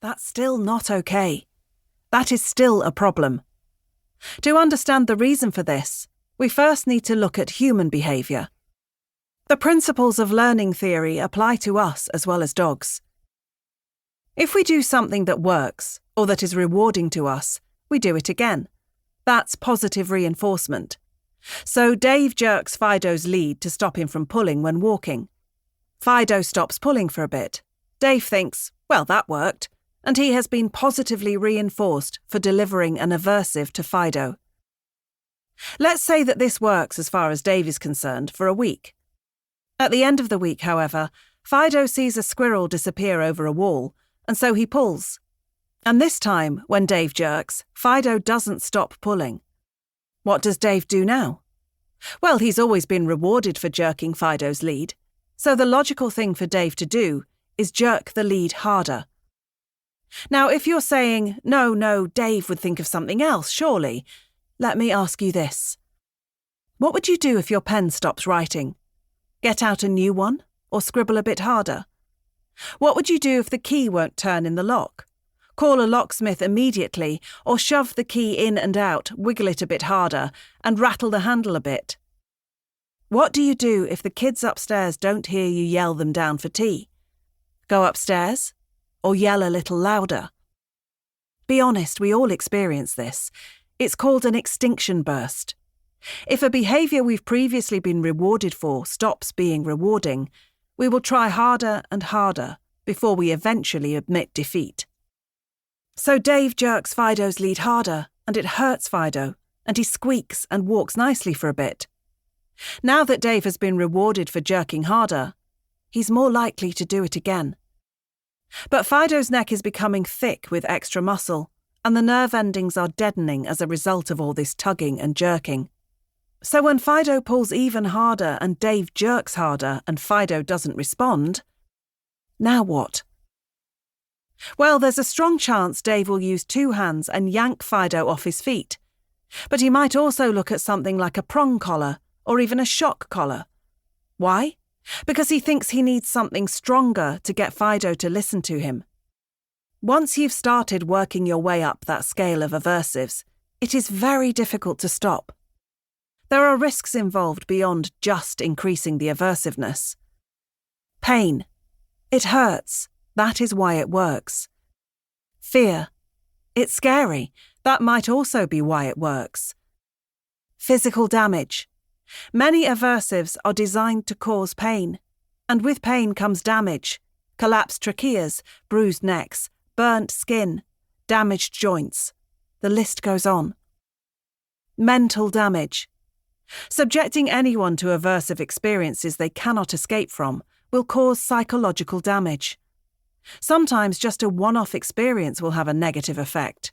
that's still not okay. That is still a problem. To understand the reason for this, we first need to look at human behaviour. The principles of learning theory apply to us as well as dogs. If we do something that works, or that is rewarding to us, we do it again. That's positive reinforcement. So Dave jerks Fido's lead to stop him from pulling when walking. Fido stops pulling for a bit. Dave thinks, well, that worked, and he has been positively reinforced for delivering an aversive to Fido. Let's say that this works as far as Dave is concerned for a week. At the end of the week, however, Fido sees a squirrel disappear over a wall, and so he pulls. And this time, when Dave jerks, Fido doesn't stop pulling. What does Dave do now? Well, he's always been rewarded for jerking Fido's lead, so the logical thing for Dave to do is jerk the lead harder. Now, if you're saying, no, Dave would think of something else, surely, let me ask you this. What would you do if your pen stops writing? Get out a new one, or scribble a bit harder? What would you do if the key won't turn in the lock? Call a locksmith immediately, or shove the key in and out, wiggle it a bit harder, and rattle the handle a bit? What do you do if the kids upstairs don't hear you yell them down for tea? Go upstairs, or yell a little louder? Be honest, we all experience this. It's called an extinction burst. If a behaviour we've previously been rewarded for stops being rewarding, we will try harder and harder before we eventually admit defeat. So Dave jerks Fido's lead harder, and it hurts Fido, and he squeaks and walks nicely for a bit. Now that Dave has been rewarded for jerking harder, he's more likely to do it again. But Fido's neck is becoming thick with extra muscle, and the nerve endings are deadening as a result of all this tugging and jerking. So when Fido pulls even harder and Dave jerks harder and Fido doesn't respond, now what? Well, there's a strong chance Dave will use two hands and yank Fido off his feet. But he might also look at something like a prong collar or even a shock collar. Why? Because he thinks he needs something stronger to get Fido to listen to him. Once you've started working your way up that scale of aversives, it is very difficult to stop. There are risks involved beyond just increasing the aversiveness. Pain. It hurts. That is why it works. Fear. It's scary. That might also be why it works. Physical damage. Many aversives are designed to cause pain, and with pain comes damage, collapsed tracheas, bruised necks, burnt skin, damaged joints. The list goes on. Mental damage. Subjecting anyone to aversive experiences they cannot escape from will cause psychological damage. Sometimes just a one-off experience will have a negative effect.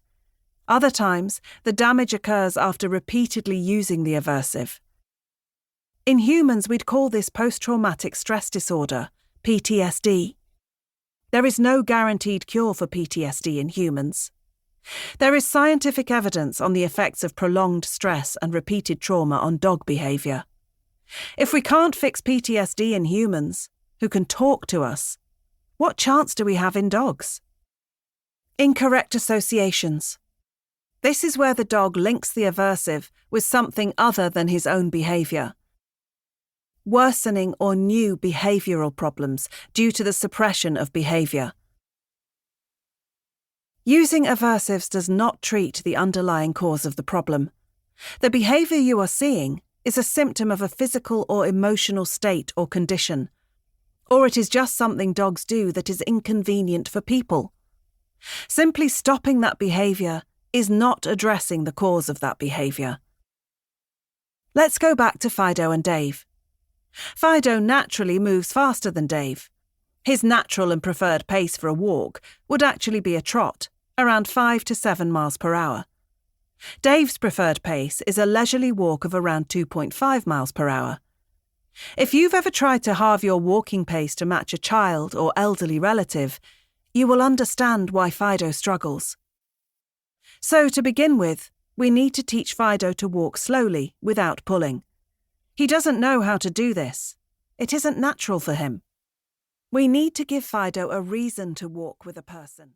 Other times, the damage occurs after repeatedly using the aversive. In humans, we'd call this post-traumatic stress disorder, PTSD. There is no guaranteed cure for PTSD in humans. There is scientific evidence on the effects of prolonged stress and repeated trauma on dog behaviour. If we can't fix PTSD in humans, who can talk to us, what chance do we have in dogs? Incorrect associations. This is where the dog links the aversive with something other than his own behaviour. Worsening or new behavioural problems due to the suppression of behaviour. Using aversives does not treat the underlying cause of the problem. The behaviour you are seeing is a symptom of a physical or emotional state or condition, or it is just something dogs do that is inconvenient for people. Simply stopping that behaviour is not addressing the cause of that behaviour. Let's go back to Fido and Dave. Fido naturally moves faster than Dave. His natural and preferred pace for a walk would actually be a trot, around 5 to 7 miles per hour. Dave's preferred pace is a leisurely walk of around 2.5 miles per hour. If you've ever tried to halve your walking pace to match a child or elderly relative, you will understand why Fido struggles. So, to begin with, we need to teach Fido to walk slowly without pulling. He doesn't know how to do this. It isn't natural for him. We need to give Fido a reason to walk with a person.